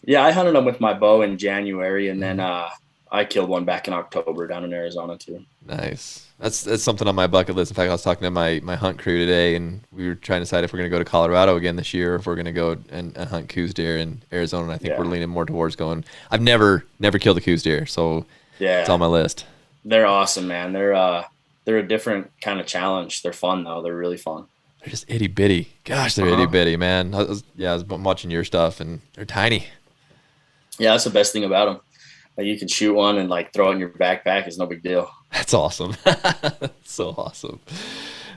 Yeah, I hunted them with my bow in January, and then I killed one back in October down in Arizona too. Nice. That's something on my bucket list. In fact, I was talking to my hunt crew today, and we were trying to decide if we're going to go to Colorado again this year, or if we're going to go and hunt coos deer in Arizona. And I think we're leaning more towards going. I've never killed a coos deer, so it's on my list. They're awesome, man. They're a different kind of challenge. They're fun though. They're really fun. They're just itty bitty. Gosh, they're itty bitty, man. I was watching your stuff, and they're tiny. Yeah, that's the best thing about them. Like you can shoot one and like throw it in your backpack. It's no big deal. That's awesome. So awesome.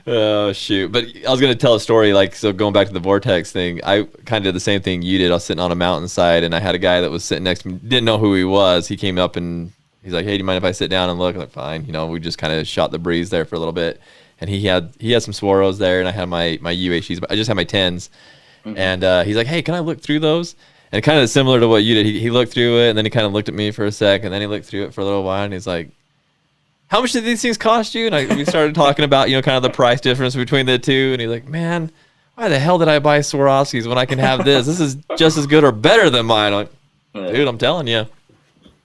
Oh shoot. But I was going to tell a story, so going back to the Vortex thing, I kind of did the same thing you did. I was sitting on a mountainside, and I had a guy that was sitting next to me, didn't know who he was. He came up and he's like, hey, do you mind if I sit down and look? I'm like, fine. We just kind of shot the breeze there for a little bit. And he had some Swaros there, and I had my UHDs, but I just had my 10s. Mm-hmm. And he's like, hey, can I look through those? And kind of similar to what you did, he looked through it, and then he kind of looked at me for a sec, and then he looked through it for a little while, and he's like, how much did these things cost you? And we started talking about, kind of the price difference between the two, and he's like, man, why the hell did I buy Swarovskis when I can have this? This is just as good or better than mine. I'm like, dude, I'm telling you.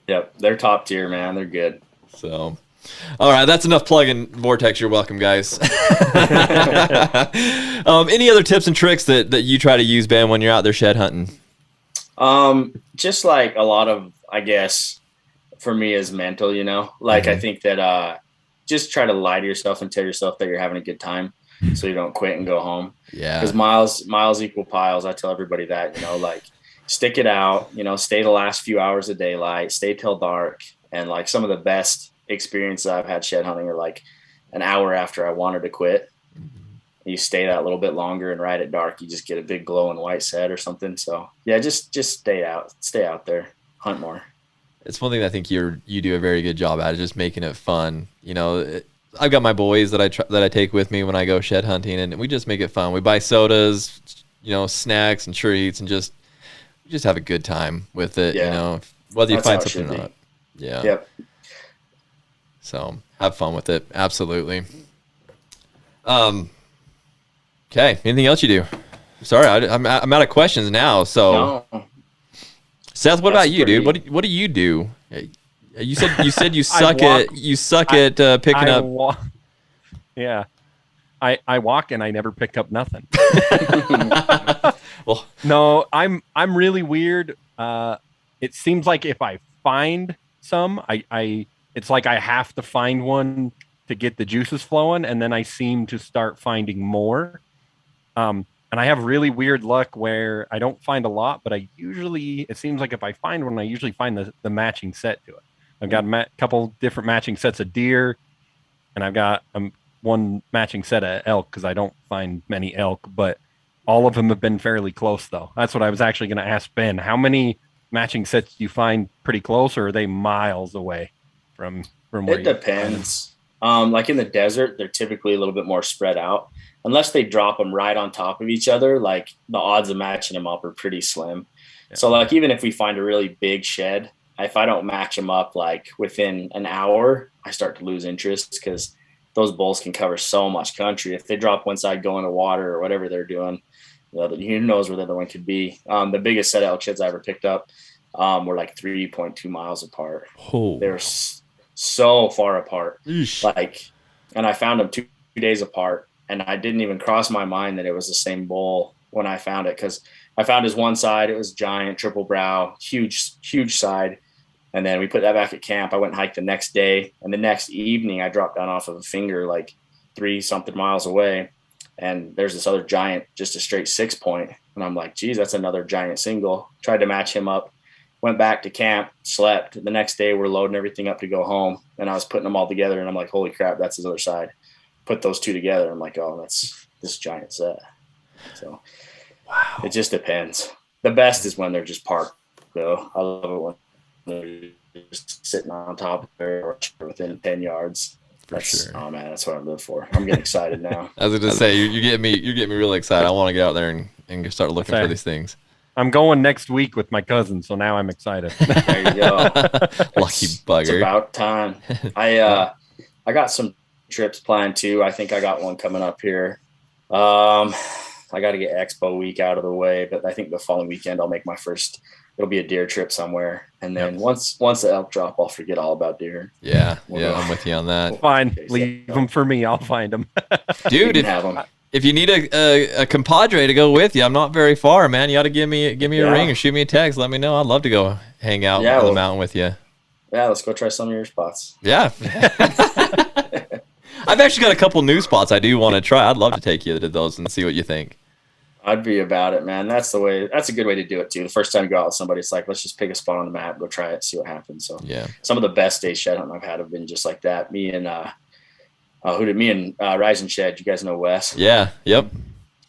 Yep, they're top tier, man. They're good. So, all right, that's enough plugging Vortex. You're welcome, guys. Any other tips and tricks that you try to use, Ben, when you're out there shed hunting? Just like a lot of, I guess, for me is mental, like I think that, just try to lie to yourself and tell yourself that you're having a good time so you don't quit and go home. Yeah. Because miles equal piles. I tell everybody that, like stick it out, stay the last few hours of daylight, stay till dark, And like some of the best experiences I've had shed hunting are like an hour after I wanted to quit. You stay that little bit longer, and right at dark, you just get a big glowing white set or something. So yeah, just stay out there, hunt more. It's one thing that I think you do a very good job at, is just making it fun. You know, I've got my boys that I take with me when I go shed hunting, and we just make it fun. We buy sodas, you know, snacks and treats, and just have a good time with it. Yeah. You know, whether you That's find how it something or should not. Yeah. Yep. So have fun with it. Absolutely. Okay. Anything else you do? Sorry, I'm out of questions now. So, No. Seth, what That's about you, dude? pretty- What do you do? You said you suck at picking up. Yeah. I walk and I never pick up nothing. Well, No, I'm really weird. It seems like if I find some, it's like I have to find one to get the juices flowing, and then I seem to start finding more. And I have really weird luck where I don't find a lot, but it seems like if I find one, I usually find the matching set to it. I've got a couple different matching sets of deer, and I've got one matching set of elk, because I don't find many elk, but all of them have been fairly close, though. That's what I was actually going to ask Ben. How many matching sets do you find pretty close, or are they miles away from where It depends. Like in the desert, they're typically a little bit more spread out. Unless they drop them right on top of each other, like the odds of matching them up are pretty slim. Yeah. So like even if we find a really big shed, if I don't match them up like within an hour, I start to lose interest, because those bulls can cover so much country. If they drop one side, go into water or whatever they're doing, who knows where the other one could be. The biggest set of elk sheds I ever picked up were like 3.2 miles apart. Oh. They're so far apart. Eesh. Like, and I found them 2 days apart, and I didn't even cross my mind that it was the same bull when I found it, because I found his one side. It was giant, triple brow, huge side. And then we put that back at camp. I went and hiked the next day, and the next evening I dropped down off of a finger like 3-something miles away, and there's this other giant, just a straight 6-point. And I'm like, geez, that's another giant single. Tried to match him up, went back to camp, slept. The next day we're loading everything up to go home, and I was putting them all together, and I'm like, holy crap, that's his other side. Put those two together. I'm like, oh, that's this giant set. So wow. It just depends. The best is when they're just parked, though. I love it when they're just sitting on top of there or within 10 yards. Sure. Oh man, that's what I live for. I'm getting excited now. I was going to say, you're getting me really excited. I want to get out there and start looking for these things. I'm going next week with my cousin, so now I'm excited. There you go. Lucky bugger. It's about time. I got some trips planned too. I think I got one coming up here. I got to get Expo week out of the way, but I think the following weekend I'll make my first. It'll be a deer trip somewhere, and then once the elk drop, I'll forget all about deer. Yeah, I'm with you on that. Fine, leave them for me. I'll find them, dude. If you need a compadre to go with you, I'm not very far, man. You ought to give me a ring or shoot me a text. Let me know. I'd love to go hang out on the mountain with you. Yeah, let's go try some of your spots. Yeah. I've actually got a couple new spots I do want to try. I'd love to take you to those and see what you think. I'd be about it, man. That's the way. That's a good way to do it too. The first time you go out with somebody, it's like, let's just pick a spot on the map, go try it, see what happens. So yeah, some of the best days shed hunting I've had have been just like that. Me and Rise and Shed. You guys know Wes? Yeah. Yep.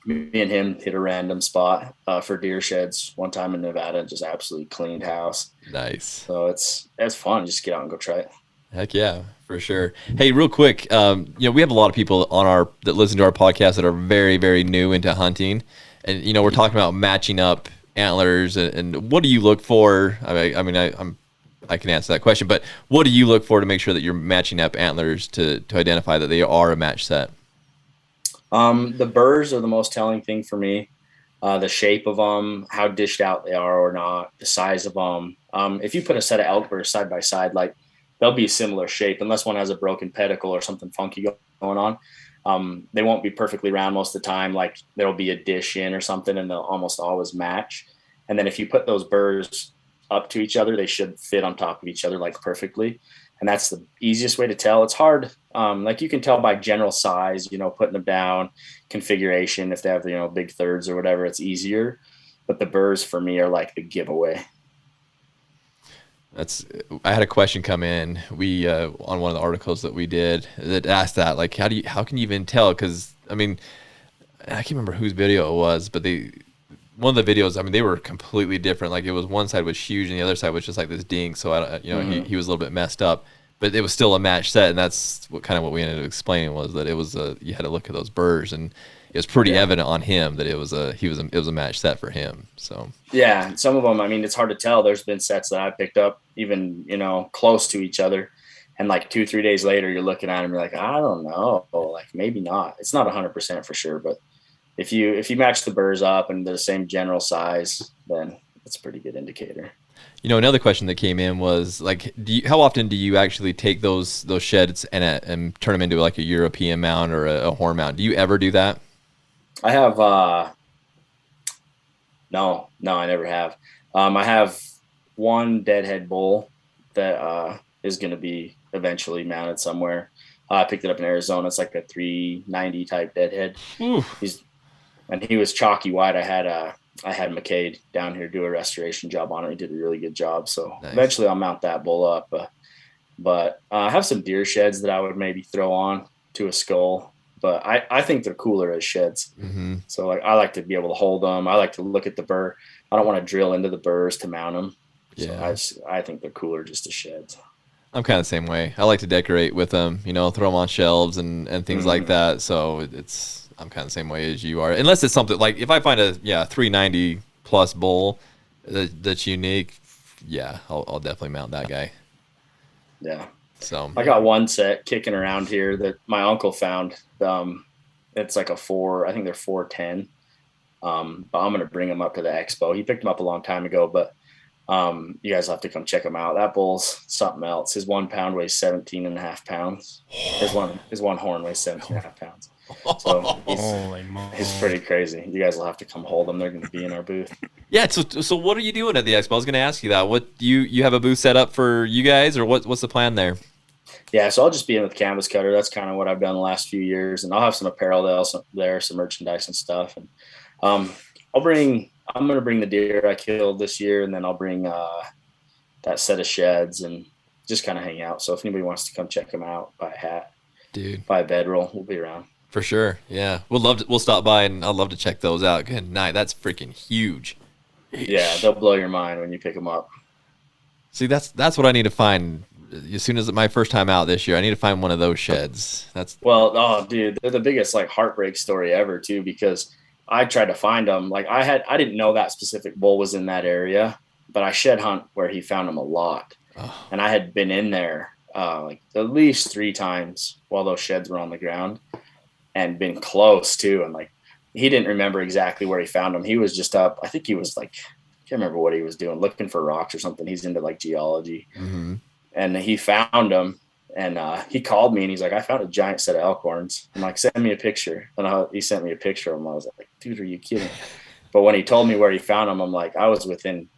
Me and him hit a random spot for deer sheds one time in Nevada and just absolutely cleaned house. Nice. So it's fun. Just get out and go try it. Heck yeah, for sure. Hey, real quick, we have a lot of people that listen to our podcast that are very, very new into hunting, and we're talking about matching up antlers and what do you look for? I can answer that question, but what do you look for to make sure that you're matching up antlers to identify that they are a match set? The burrs are the most telling thing for me. The shape of them, how dished out they are or not, the size of them. If you put a set of elk burrs side by side, like they'll be a similar shape unless one has a broken pedicle or something funky going on. They won't be perfectly round most of the time. Like there'll be a dish in or something, and they'll almost always match. And then if you put those burrs up to each other, they should fit on top of each other like perfectly. And that's the easiest way to tell. It's hard. Like you can tell by general size, putting them down, configuration. If they have, big thirds or whatever, it's easier. But the burrs for me are like the giveaway. I had a question come in. We on one of the articles that we did that asked that, like, how can you even tell? Because I mean, I can't remember whose video it was, but one of the videos, I mean, they were completely different. Like, it was one side was huge and the other side was just like this dink. So he was a little bit messed up, but it was still a match set, and that's what we ended up explaining was that it was you had to look at those burrs, and it was pretty evident on him that it was a match set for him. So yeah, some of them, I mean, it's hard to tell. There's been sets that I picked up even close to each other, and like 2-3 days later, you're looking at them, you're like, I don't know, like maybe not. It's not 100% for sure, but if you match the burrs up and they're the same general size, then it's a pretty good indicator. Another question that came in was like, how often do you actually take those sheds and turn them into like a European mount or a horn mount? Do you ever do that? I have no, I never have. I have one deadhead bull that is going to be eventually mounted somewhere. I picked it up in Arizona. It's like a 390 type deadhead. He was chalky white. I had McCade down here do a restoration job on it. He did a really good job. So nice. Eventually I'll mount that bull up. But I have some deer sheds that I would maybe throw on to a skull. But I think they're cooler as sheds. Mm-hmm. So like I like to be able to hold them. I like to look at the burr. I don't want to drill into the burrs to mount them. Yeah. So I think they're cooler just as sheds. I'm kind of the same way. I like to decorate with them, throw them on shelves and things like that. So I'm kind of the same way as you are. Unless it's something like if I find a 390 plus bull that's unique, I'll definitely mount that guy. Yeah. So I got one set kicking around here that my uncle found. It's like I think they're 410. But I'm going to bring them up to the expo. He picked them up a long time ago, but you guys will have to come check them out. That bull's something else. His 1 pound weighs 17.5 pounds. His one horn weighs 17.5 pounds. So he's pretty crazy. You guys will have to come hold them. They're going to be in our booth. Yeah. So what are you doing at the expo? I was going to ask you that. What you have a booth set up for you guys, or what's the plan there? Yeah, so I'll just be in with Canvas Cutter. That's kind of what I've done the last few years, and I'll have some apparel there, some merchandise and stuff. And I'm going to bring the deer I killed this year, and then I'll bring that set of sheds and just kind of hang out. So if anybody wants to come check them out, buy a hat, buy a bedroll, we'll be around. For sure, yeah. We'll stop by, and I'd love to check those out. Good night. That's freaking huge. Yeah, they'll blow your mind when you pick them up. See, that's what I need to find. As soon as my first time out this year, I need to find one of those sheds. Dude, they're the biggest like heartbreak story ever too, because I tried to find them. Like I didn't know that specific bull was in that area, but I shed hunt where he found them a lot. Oh. And I had been in there like at least 3 times while those sheds were on the ground and been close too. And like, he didn't remember exactly where he found them. He was just up. I think he was like, I can't remember what he was doing, looking for rocks or something. He's into like geology. Mm-hmm. And he found them, and he called me, and he's like, I found a giant set of elk horns. I'm like, send me a picture. And he sent me a picture of them. I was like, dude, are you kidding? But when he told me where he found them, I'm like, I was within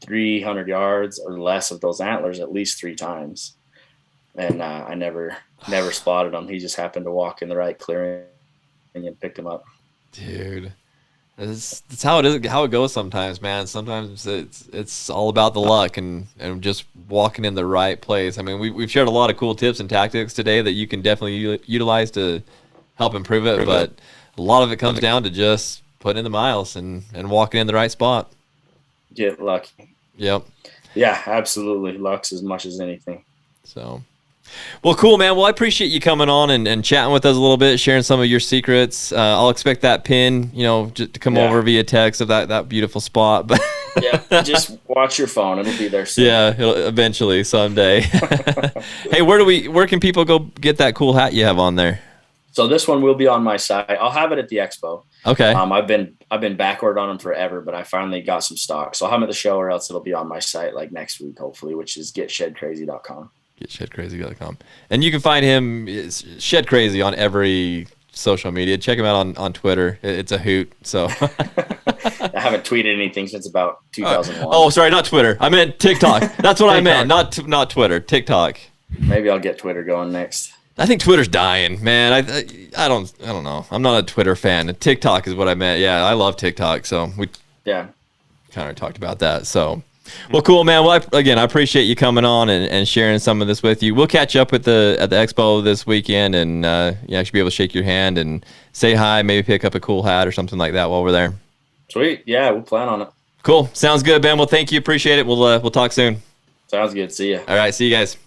300 yards or less of those antlers at least 3 times. And I never spotted him. He just happened to walk in the right clearing and picked him up. Dude. It's how it is, how it goes sometimes, man. Sometimes it's all about the luck and just walking in the right place. I mean, we've shared a lot of cool tips and tactics today that you can definitely utilize to help improve it, but a lot of it comes down to just putting in the miles and walking in the right spot. Get lucky. Yep. Yeah, absolutely. Luck's as much as anything. So, well, cool, man. Well, I appreciate you coming on and chatting with us a little bit, sharing some of your secrets. I'll expect that pin, just to come over via text of that beautiful spot. But yeah, just watch your phone; it'll be there soon. Yeah, eventually someday. Hey, where can people go get that cool hat you have on there? So this one will be on my site. I'll have it at the expo. Okay. I've been backward on them forever, but I finally got some stock. So I'll have them at the show, or else it'll be on my site like next week, hopefully, which is getshedcrazy.com. Getshedcrazy.com. And you can find him, Shed Crazy, on every social media. Check him out on Twitter. It's a hoot. So I haven't tweeted anything since about 2001. Oh, sorry, not Twitter. I meant TikTok. That's what I meant. Not Twitter. TikTok. Maybe I'll get Twitter going next. I think Twitter's dying, man. I don't know. I'm not a Twitter fan. TikTok is what I meant. Yeah, I love TikTok. So we kind of talked about that. So Well, cool, man. Well, again, I appreciate you coming on and sharing some of this with you. We'll catch up at the expo this weekend, and I should be able to shake your hand and say hi, maybe pick up a cool hat or something like that while we're there. Sweet. Yeah, we'll plan on it. Cool. Sounds good, Ben. Well, thank you. Appreciate it. We'll talk soon. Sounds good. See ya. All right. See you guys.